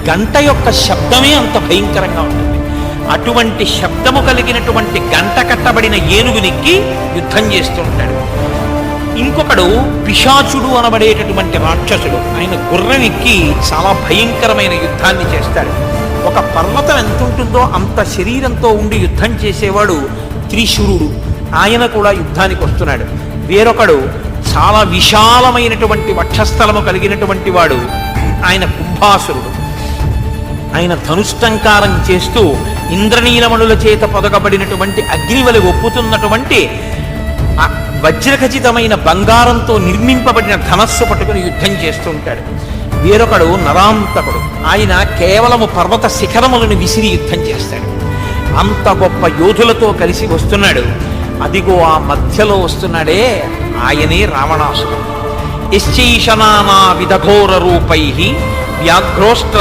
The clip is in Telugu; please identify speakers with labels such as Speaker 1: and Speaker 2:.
Speaker 1: గంట యొక్క శబ్దమే అంత భయంకరంగా ఉంటుంది. అటువంటి శబ్దము కలిగినటువంటి గంట కట్టబడిన ఏనుగునికి యుద్ధం చేస్తూ ఉంటాడు. ఇంకొకడు పిశాచుడు అనబడేటటువంటి రాక్షసుడు, ఆయన గుర్రం ఎక్కి చాలా భయంకరమైన యుద్ధాన్ని చేస్తాడు. ఒక పర్వతం ఎంత ఉంటుందో అంత శరీరంతో ఉండి యుద్ధం చేసేవాడు త్రిశూరుడు, ఆయన కూడా యుద్ధానికి వస్తున్నాడు. వేరొకడు చాలా విశాలమైనటువంటి వక్షస్థలము కలిగినటువంటి వాడు, ఆయన కుంభాసురుడు. ఆయన ధనుష్టంకారం చేస్తూ ఇంద్రనీలమణుల చేత పొదగబడినటువంటి అగ్నివలి ఒప్పుతున్నటువంటి వజ్రఖచితమైన బంగారంతో నిర్మింపబడిన ధనస్సు పట్టుకుని యుద్ధం చేస్తూ ఉంటాడు. వేరొకడు నరాంతకుడు, ఆయన కేవలము పర్వత శిఖరములను విసిరి యుద్ధం చేస్తాడు. అంత గొప్ప యోధులతో కలిసి వస్తున్నాడు. అదిగో ఆ మధ్యలో వస్తున్నాడే, ఆయనే రావణాసురుడు. యశ్చైషనానా విదఘోర రూపై వ్యాఘ్రోష్ట్ర